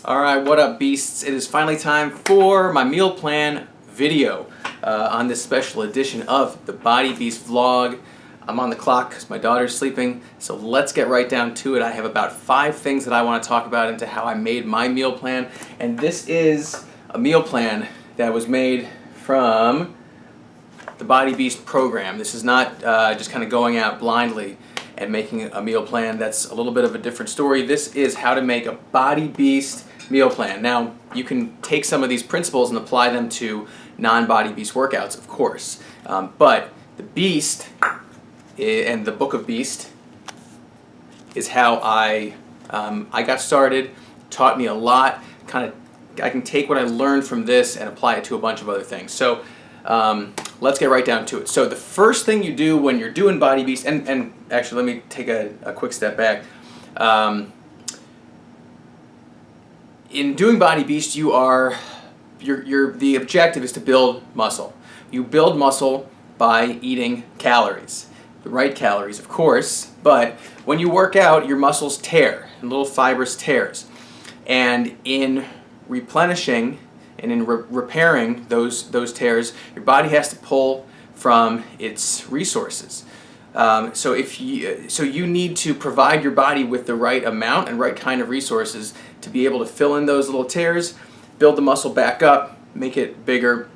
Alright, what up beasts? It is finally time for my meal plan video on this special edition of the Body Beast vlog. I'm on the clock because my daughter's sleeping, so let's get right down to it. I have about 5 things that I want to talk about into how I made my meal plan, and this is a meal plan that was made from the Body Beast program. This is not just kind of going out blindly and making a meal plan. That's a little bit of a different story. This is how to make a Body Beast meal plan. Now, you can take some of these principles and apply them to non-Body Beast workouts, of course. But the Beast and the Book of Beast is how I got started. Taught me a lot. I can take what I learned from this and apply it to a bunch of other things. So let's get right down to it. So the first thing you do when you're doing Body Beast, and actually let me take a quick step back. In doing Body Beast, the objective is to build muscle. You build muscle by eating calories. The right calories, of course, but when you work out, your muscles tear, and little fibrous tears. And in replenishing and in repairing those tears, your body has to pull from its resources. So you need to provide your body with the right amount and right kind of resources to be able to fill in those little tears, build the muscle back up, make it bigger.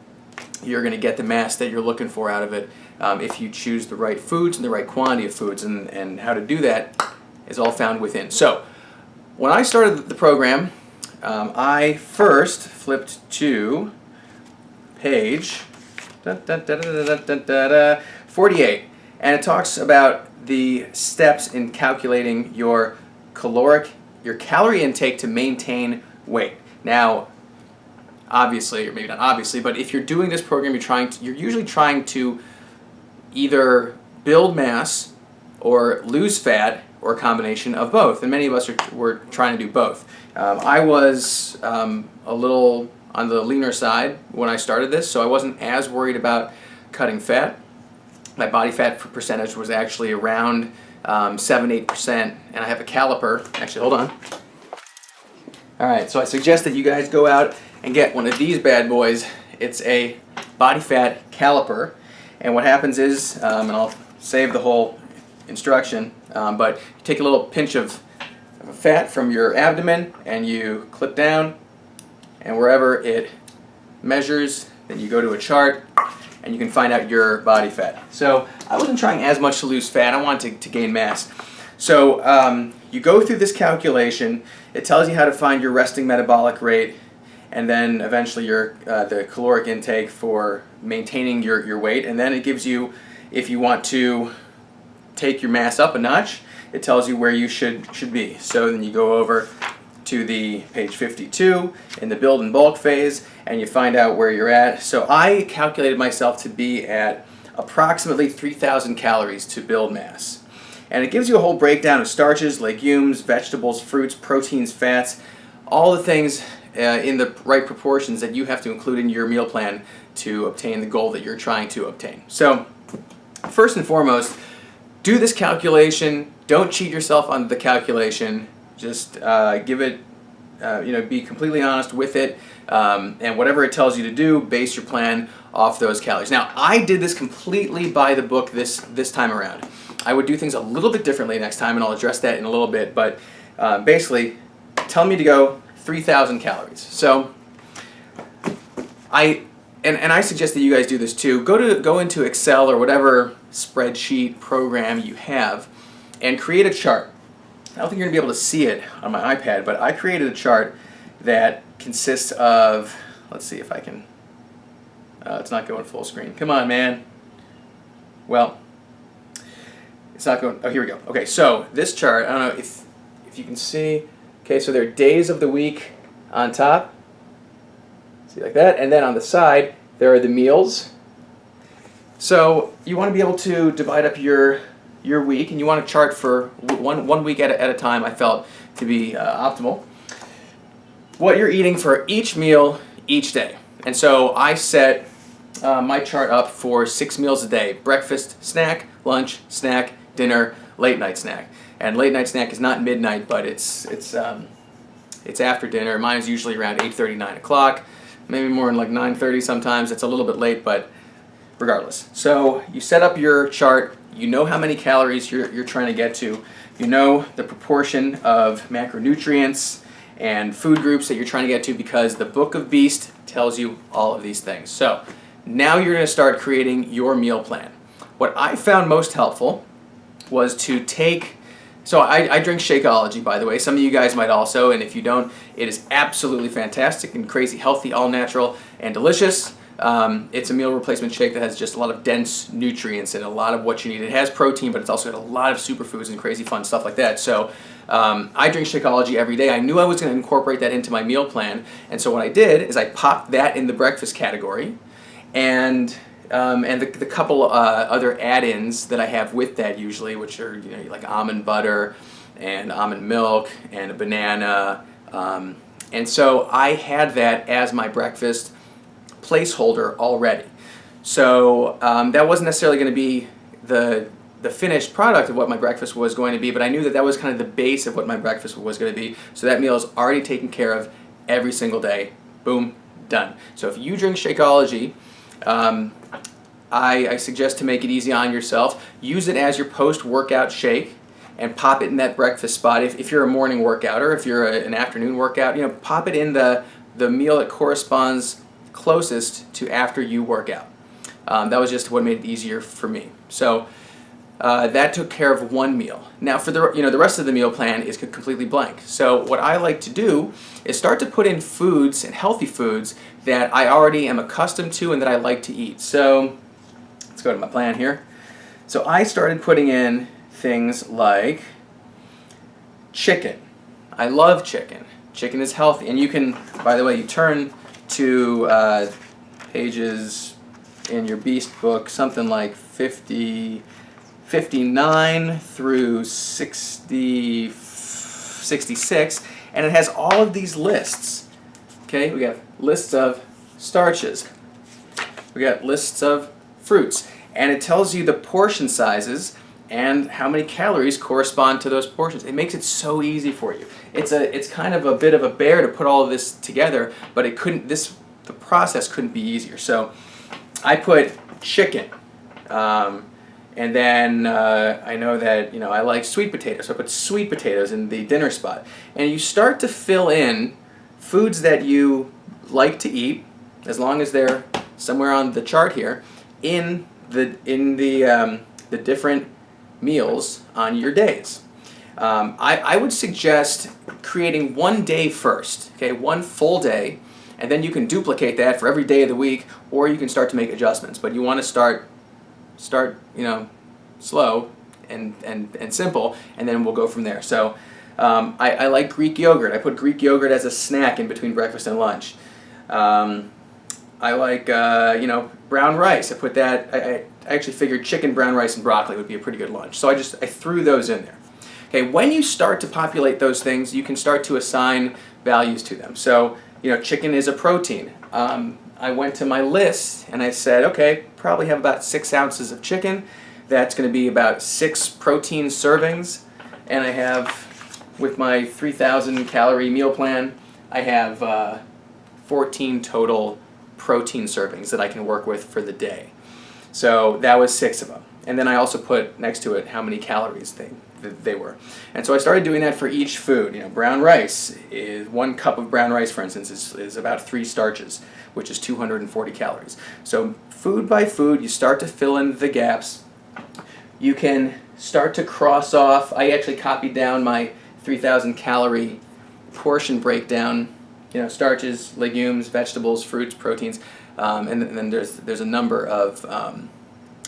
You're going to get the mass that you're looking for out of it if you choose the right foods and the right quantity of foods, and how to do that is all found within. So when I started the program, I first flipped to page 48, and it talks about the steps in calculating your calorie intake to maintain weight. Now, obviously, or maybe not obviously, but if you're doing this program, you're usually trying to either build mass or lose fat, or a combination of both. And many of us were trying to do both. I was a little on the leaner side when I started this, so I wasn't as worried about cutting fat. My body fat percentage was actually around 7-8%, and I have a caliper. Actually, hold on. Alright, so I suggest that you guys go out and get one of these bad boys. It's a body fat caliper, and what happens is, and I'll save the whole instruction, but you take a little pinch of fat from your abdomen and you clip down, and wherever it measures, then you go to a chart and you can find out your body fat. So I wasn't trying as much to lose fat, I wanted to gain mass. So you go through this calculation. It tells you how to find your resting metabolic rate, and then eventually the caloric intake for maintaining your weight, and then it gives you, if you want to take your mass up a notch, it tells you where you should be. So then you go over to the page 52 in the build and bulk phase, and you find out where you're at. So I calculated myself to be at approximately 3,000 calories to build mass. And it gives you a whole breakdown of starches, legumes, vegetables, fruits, proteins, fats, all the things in the right proportions that you have to include in your meal plan to obtain the goal that you're trying to obtain. So first and foremost, do this calculation. Don't cheat yourself on the calculation. Just give it, be completely honest with it, and whatever it tells you to do, base your plan off those calories. Now, I did this completely by the book this time around. I would do things a little bit differently next time, and I'll address that in a little bit, but basically, tell me to go 3,000 calories. So, I suggest that you guys do this too. Go into Excel or whatever spreadsheet program you have and create a chart. I don't think you're going to be able to see it on my iPad, but I created a chart that consists of, let's see if I can, it's not going full screen. Come on, man. Well, it's not going, oh, here we go. Okay, so this chart, I don't know if you can see. Okay, so there are days of the week on top. See, like that, and then on the side there are the meals. So you want to be able to divide up your week, and you want to chart for one week at a time. I felt to be optimal what you're eating for each meal each day. And so I set my chart up for 6 meals a day: breakfast, snack, lunch, snack, dinner, late night snack. And late night snack is not midnight, but it's it's after dinner. Mine is usually around 8:30, 9 o'clock, maybe more in like 9:30 sometimes. It's a little bit late, but regardless. So you set up your chart. You know how many calories you're trying to get to. You know the proportion of macronutrients and food groups that you're trying to get to, because the Book of Beast tells you all of these things. So now you're going to start creating your meal plan. What I found most helpful was to take, so I drink Shakeology, by the way. Some of you guys might also, and if you don't, it is absolutely fantastic and crazy healthy, all natural and delicious. It's a meal replacement shake that has just a lot of dense nutrients and a lot of what you need. It has protein, but it's also got a lot of superfoods and crazy fun stuff like that. So I drink Shakeology every day. I knew I was going to incorporate that into my meal plan, and so what I did is I popped that in the breakfast category, and the couple other add-ins that I have with that usually, which are like almond butter and almond milk and a banana, and so I had that as my breakfast placeholder already. So that wasn't necessarily going to be the finished product of what my breakfast was going to be, but I knew that that was kind of the base of what my breakfast was going to be. So that meal is already taken care of every single day. Boom, done. So if you drink Shakeology, I suggest to make it easy on yourself. Use it as your post-workout shake and pop it in that breakfast spot. If you're a morning workout, or if you're an afternoon workout, pop it in the meal that corresponds closest to after you work out. That was just what made it easier for me. So that took care of one meal. Now for the rest of the meal plan is completely blank. So what I like to do is start to put in foods and healthy foods that I already am accustomed to and that I like to eat. So let's go to my plan here. So I started putting in things like chicken. I love chicken. Chicken is healthy, and you can, by the way, you turn to pages in your Beast book, something like 59 through 66, and it has all of these lists. Okay, we have lists of starches, we got lists of fruits, and it tells you the portion sizes and how many calories correspond to those portions. It makes it so easy for you. It's kind of a bit of a bear to put all of this together, but the process couldn't be easier. So I put chicken, and then I know that I like sweet potatoes, so I put sweet potatoes in the dinner spot. And you start to fill in foods that you like to eat, as long as they're somewhere on the chart here, in the different meals on your days. I would suggest creating one day first, okay, one full day, and then you can duplicate that for every day of the week, or you can start to make adjustments. But you want to start slow and simple, and then we'll go from there. So I like Greek yogurt. I put Greek yogurt as a snack in between breakfast and lunch. I like brown rice. I put that. I actually figured chicken, brown rice, and broccoli would be a pretty good lunch. So I threw those in there. Okay, when you start to populate those things, you can start to assign values to them. So chicken is a protein. I went to my list and I said, okay, probably have about 6 ounces of chicken. That's going to be about 6 protein servings. And I have, with my 3,000 calorie meal plan, I have 14 total protein servings that I can work with for the day. So that was 6 of them. And then I also put next to it how many calories they were. And so I started doing that for each food. Brown rice is 1 cup of brown rice, for instance, is about 3 starches, which is 240 calories. So food by food, you start to fill in the gaps. You can start to cross off. I actually copied down my 3,000 calorie portion breakdown. Starches, legumes, vegetables, fruits, proteins, and then there's a number of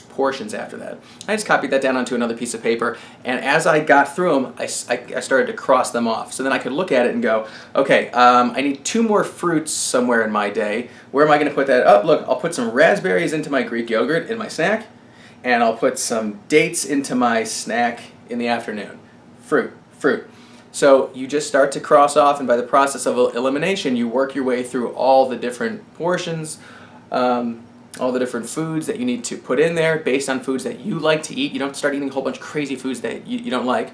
portions after that. I just copied that down onto another piece of paper, and as I got through them, I started to cross them off. So then I could look at it and go, okay, I need 2 more fruits somewhere in my day. Where am I going to put that? Oh, look, I'll put some raspberries into my Greek yogurt in my snack, and I'll put some dates into my snack in the afternoon. Fruit. So you just start to cross off, and by the process of elimination, you work your way through all the different portions, all the different foods that you need to put in there based on foods that you like to eat. You don't start eating a whole bunch of crazy foods that you don't like.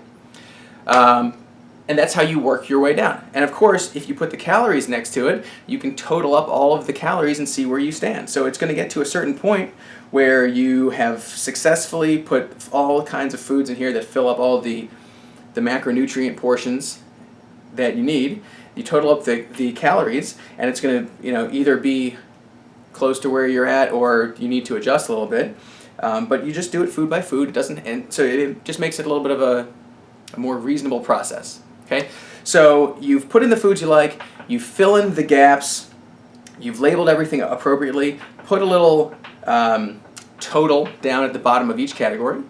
And that's how you work your way down. And of course, if you put the calories next to it, you can total up all of the calories and see where you stand. So it's going to get to a certain point where you have successfully put all kinds of foods in here that fill up all the macronutrient portions that you need. You total up the calories, and it's going to either be close to where you're at, or you need to adjust a little bit. But you just do it food by food. It doesn't, and so it just makes it a little bit of a more reasonable process. Okay, so you've put in the foods you like, you fill in the gaps, you've labeled everything appropriately, put a little total down at the bottom of each category,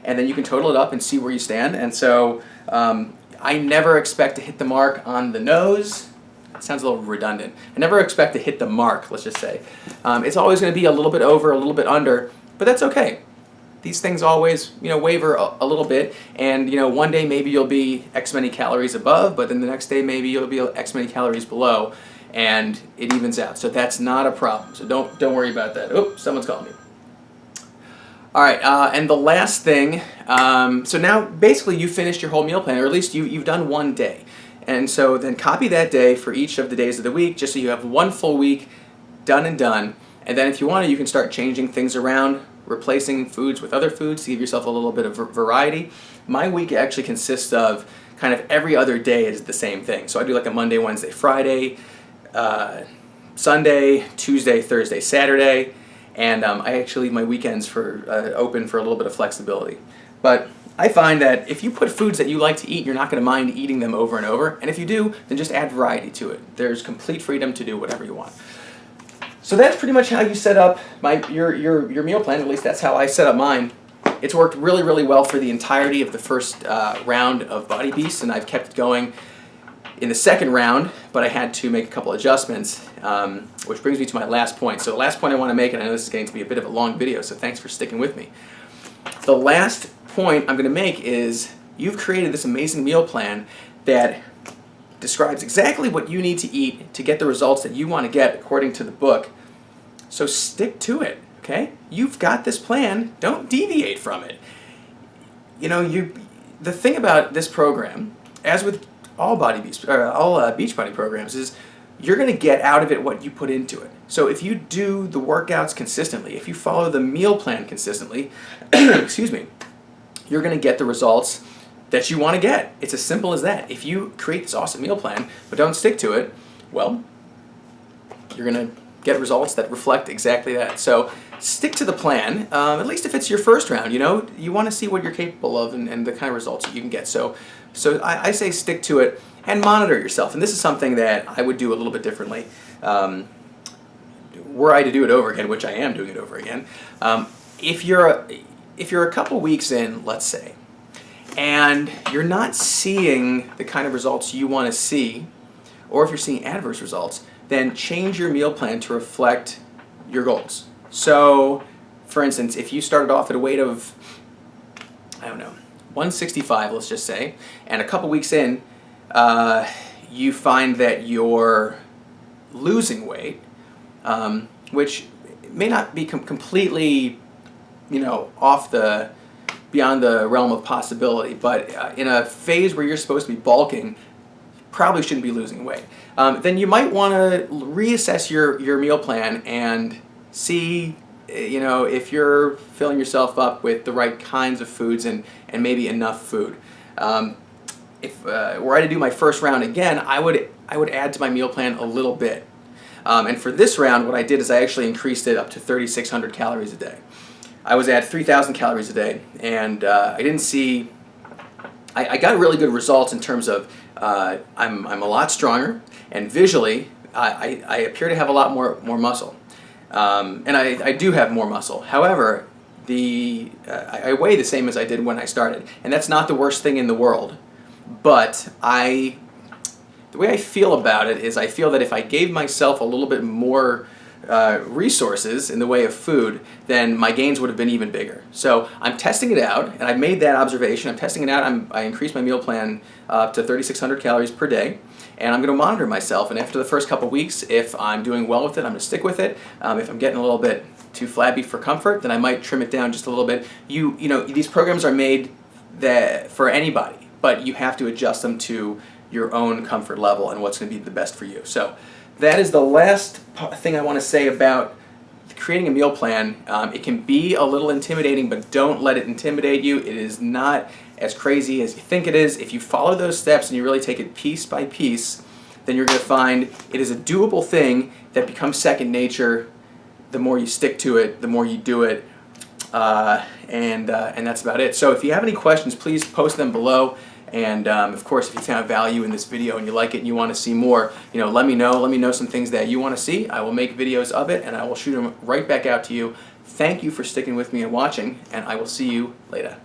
and then you can total it up and see where you stand. And so I never expect to hit the mark on the nose. It sounds a little redundant. I never expect to hit the mark, let's just say. It's always going to be a little bit over, a little bit under, but that's okay. These things always, waver a little bit, and one day maybe you'll be X many calories above, but then the next day maybe you'll be X many calories below, and it evens out. So that's not a problem. So don't worry about that. Oh, someone's calling me. All right, and the last thing. So now basically you finished your whole meal plan, or at least you've done one day, and so then copy that day for each of the days of the week, just so you have one full week done and done. And then if you want to, you can start changing things around, replacing foods with other foods to give yourself a little bit of variety. My week actually consists of kind of every other day is the same thing. So I do like a Monday, Wednesday, Friday, Sunday, Tuesday, Thursday, Saturday, and I actually leave my weekends open for a little bit of flexibility. But I find that if you put foods that you like to eat, you're not going to mind eating them over and over. And if you do, then just add variety to it. There's complete freedom to do whatever you want. So that's pretty much how you set up your meal plan. At least that's how I set up mine. It's worked really, really well for the entirety of the first round of Body Beast, and I've kept it going in the second round, but I had to make a couple adjustments, which brings me to my last point. So the last point I want to make, and I know this is getting to be a bit of a long video, so thanks for sticking with me. The last point I'm going to make is you've created this amazing meal plan that describes exactly what you need to eat to get the results that you want to get according to the book. So stick to it, okay? You've got this plan. Don't deviate from it. The thing about this program, as with all Beachbody programs, is you're going to get out of it what you put into it. So if you do the workouts consistently, if you follow the meal plan consistently, excuse me, you're going to get the results that you want to get. It's as simple as that. If you create this awesome meal plan but don't stick to it, well, you're going to get results that reflect exactly that. So stick to the plan, at least if it's your first round. You want to see what you're capable of and the kind of results that you can get. So I say stick to it and monitor yourself. And this is something that I would do a little bit differently. Were I to do it over again, which I am doing it over again, if you're a couple weeks in, let's say, and you're not seeing the kind of results you want to see, or if you're seeing adverse results, then change your meal plan to reflect your goals. So, for instance, if you started off at a weight of, 165, let's just say, and a couple weeks in, you find that you're losing weight, which may not be completely, beyond the realm of possibility, but in a phase where you're supposed to be bulking, probably shouldn't be losing weight. Then you might want to reassess your meal plan and see, if you're filling yourself up with the right kinds of foods and maybe enough food. If were I to do my first round again, I would add to my meal plan a little bit. And for this round, what I did is I actually increased it up to 3,600 calories a day. I was at 3,000 calories a day, and I didn't see. I got really good results in terms of I'm a lot stronger, and visually I appear to have a lot more muscle, and I do have more muscle. However, I weigh the same as I did when I started, and that's not the worst thing in the world. But the way I feel about it is I feel that if I gave myself a little bit more resources in the way of food, then my gains would have been even bigger. So I'm testing it out, and I've made that observation. I'm testing it out. I increased my meal plan up to 3,600 calories per day, and I'm going to monitor myself. And after the first couple weeks, if I'm doing well with it, I'm going to stick with it. If I'm getting a little bit too flabby for comfort, then I might trim it down just a little bit. These programs are made for anybody. but you have to adjust them to your own comfort level and what's going to be the best for you. So that is the last thing I want to say about creating a meal plan. It can be a little intimidating, but don't let it intimidate you. It is not as crazy as you think it is. If you follow those steps and you really take it piece by piece, then you're going to find it is a doable thing that becomes second nature. The more you stick to it, the more you do it, and that's about it. So if you have any questions, please post them below. And of course, if you found value in this video and you like it and you want to see more, let me know. Let me know some things that you want to see. I will make videos of it and I will shoot them right back out to you. Thank you for sticking with me and watching, and I will see you later.